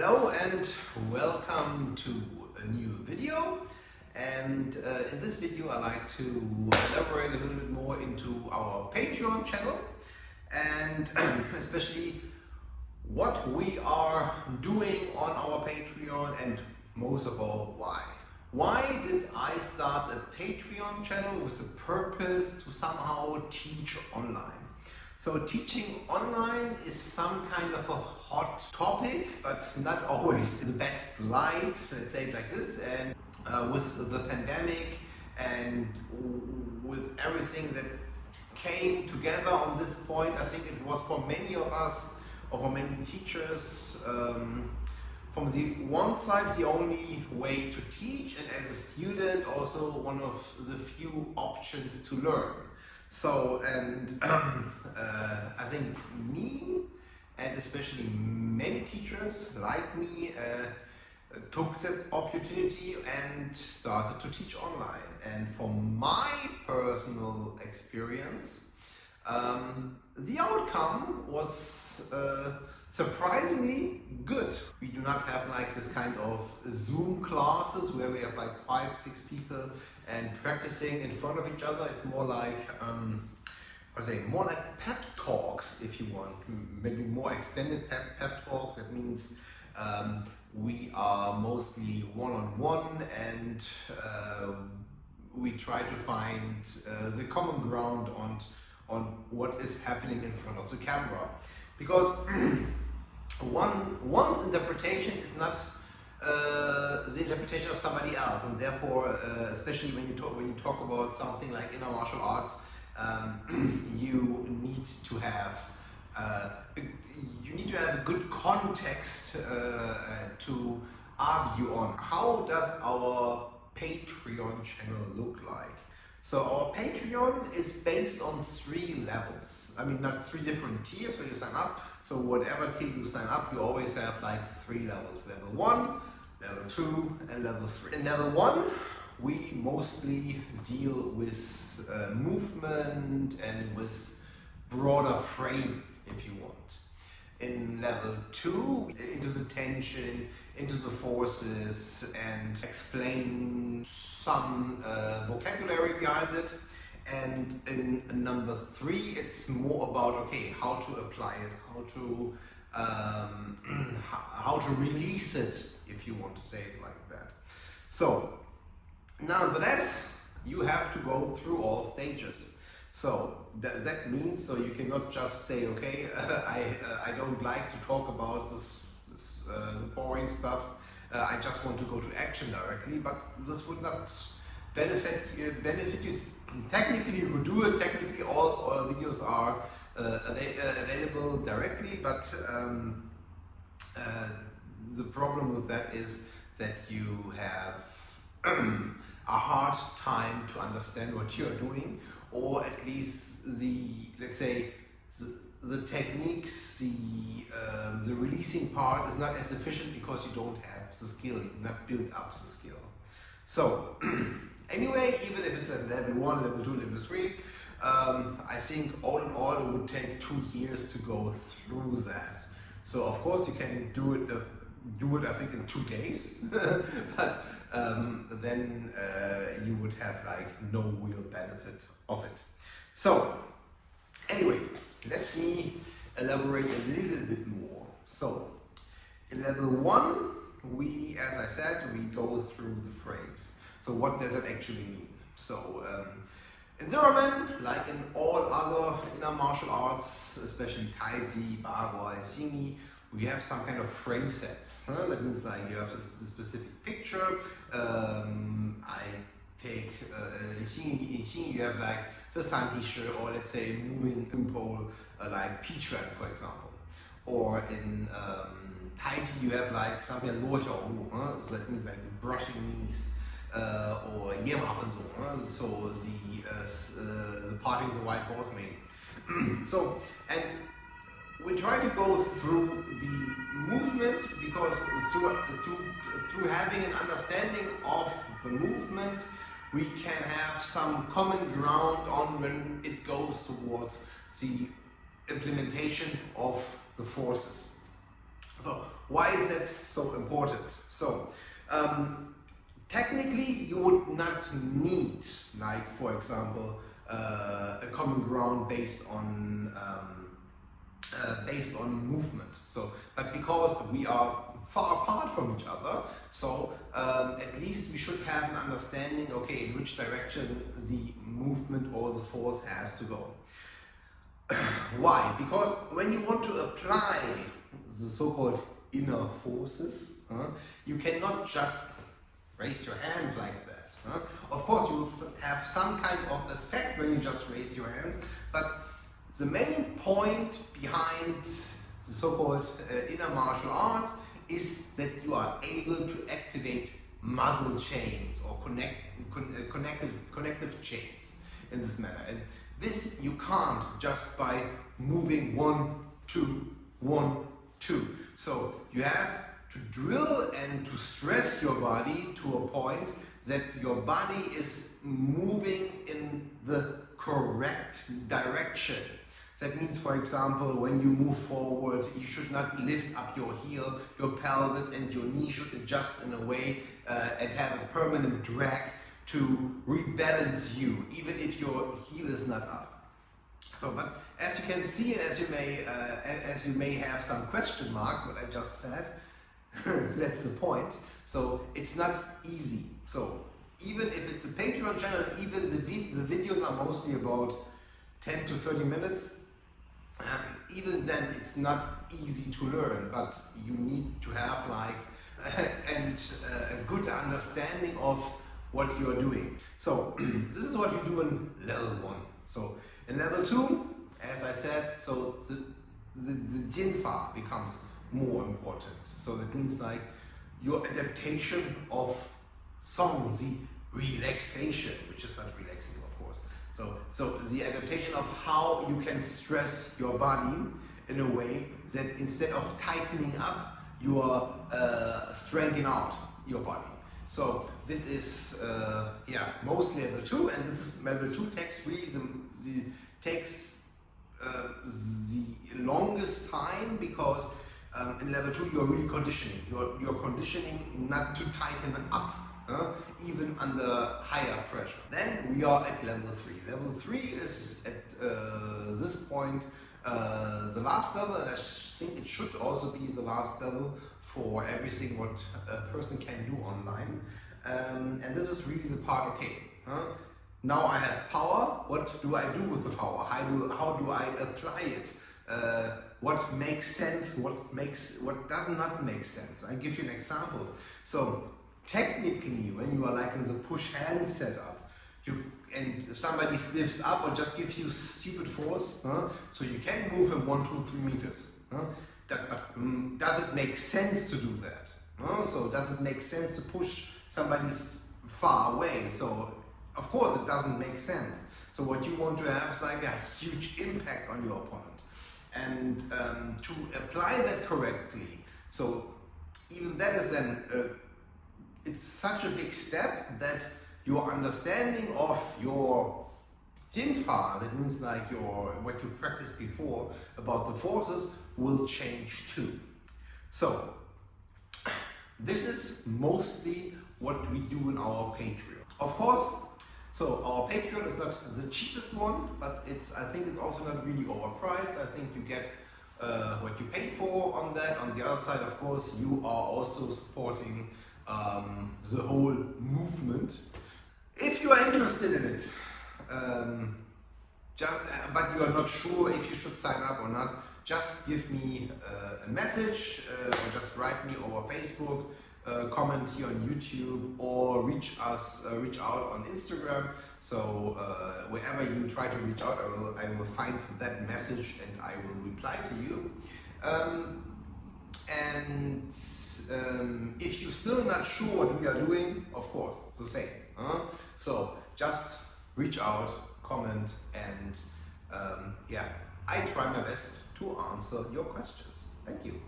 Hello and welcome to a new video, and in this video I like to elaborate a little bit more into our Patreon channel and especially what we are doing on our Patreon and most of all why. Why did I start a Patreon channel with the purpose to somehow teach online? So teaching online is some kind of a hot topic, but not always the best light, let's say it like this. And with the pandemic and with everything that came together on this point, I think it was for many of us, or for many teachers, from the one side the only way to teach, and as a student also one of the few options to learn. So, and I think me, and especially many teachers like me, took that opportunity and started to teach online. And from my personal experience, the outcome was surprisingly good. We do not have like this kind of Zoom classes where we have like 5-6 people and practicing in front of each other. It's more like more like pep talks, if you want, maybe more extended pep talks. That means we are mostly one-on-one, and we try to find the common ground on what is happening in front of the camera, because one's interpretation is not the interpretation of somebody else, and therefore, especially when you talk about something like inner martial arts, you need to have a good context to argue on. How does our Patreon channel look like? So our Patreon is based on 3 levels. I mean, not 3 different tiers where you sign up. So whatever tier you sign up, you always have like 3 levels. Level 1, level 2, and level 3. In level 1, we mostly deal with movement and with broader frame, if you want. In level 2, into the tension, into the forces, and explain some vocabulary behind it. And in number 3, it's more about, okay, how to apply it, how to release it, if you want to say it like that. So, nonetheless, you have to go through all stages. So that means, so you cannot just say, okay, I don't like to talk about this boring stuff. I just want to go to action directly, but this would not benefit you. Technically, you could do it. Technically, all videos are available directly, but the problem with that is that you have a hard time to understand what you are doing, or at least let's say the techniques, the releasing part is not as efficient because you don't have the skill, you not build up the skill. So anyway, even if it's at level 1, level 2, level 3, I think all in all it would take 2 years to go through that. So of course you can do it I think in 2 days, but then you would have like no real benefit of it. So anyway, let me elaborate a little bit more. So in level 1, we, as I said, we go through the frames. So what does that actually mean? So in Ziranmen, like in all other inner martial arts, especially Taiji, Bagua, and Xingyi, we have some kind of frame sets. That means like you have this specific picture. I take in Xingyi you have like the sun t-shirt, or let's say moving pole like P-trap, for example. Or in Taiji you have like something like Luo, so that means like brushing knees, or Yema, so the parting the white horse mane. So, and we try to go through the movement, because through having an understanding of the movement, we can have some common ground on when it goes towards the implementation of the forces. So why is that so important? So technically you would not need, like for example, a common ground based on movement. So, but because we are far apart from each other, so at least we should have an understanding, okay, in which direction the movement or the force has to go. Why? Because when you want to apply the so-called inner forces, you cannot just raise your hand like that. Of course, you will have some kind of effect when you just raise your hands, but the main point behind the so-called inner martial arts is that you are able to activate muscle chains or connective chains in this manner. And this you can't just by moving 1, 2, 1, 2. So you have to drill and to stress your body to a point that your body is moving in the correct direction. That means, for example, when you move forward, you should not lift up your heel, your pelvis and your knee should adjust in a way and have a permanent drag to rebalance you, even if your heel is not up. So, but as you can see, as you may have some question marks, what I just said, that's the point. So it's not easy. So even if it's a Patreon channel, even the videos are mostly about 10 to 30 minutes. Even then, it's not easy to learn, but you need to have a good understanding of what you are doing. So this is what you do in level 1. So in level 2, as I said, so the Jinfa becomes more important. So that means like your adaptation of song, the relaxation, which is not relaxing, of course. So the adaptation of how you can stress your body in a way that instead of tightening up, you are strengthening out your body. So this is mostly level 2, and this is level 2 takes really the longest time, because in level 2 you're really conditioning. You're conditioning not to tighten up, even under higher pressure. Then we are at level 3. Level 3 is at this point the last level, and I think it should also be the last level for everything what a person can do online. And this is really the part, okay, now I have power, what do I do with the power? How do I apply it? What makes sense, what does not make sense? I'll give you an example. So technically, when you are like in the push hand setup, and somebody stiffs up or just gives you stupid force, so you can move him 1, 2, 3 meters. But does it make sense to do that? So does it make sense to push somebody far away? So of course it doesn't make sense. So what you want to have is like a huge impact on your opponent. And to apply that correctly, so even that is then, it's such a big step that your understanding of your Jinfa, that means like what you practiced before about the forces, will change too. So this is mostly what we do in our Patreon. Of course, so our Patreon is not the cheapest one, but I think it's also not really overpriced. I think you get what you pay for on that. On the other side, of course, you are also supporting the whole movement. If you are interested in it, but you are not sure if you should sign up or not, just give me a message or just write me over Facebook, comment here on YouTube, or reach out on Instagram. So wherever you try to reach out, I will find that message and I will reply to you. And if you're still not sure what we are doing, of course, the same. So just reach out, comment, and I try my best to answer your questions. Thank you.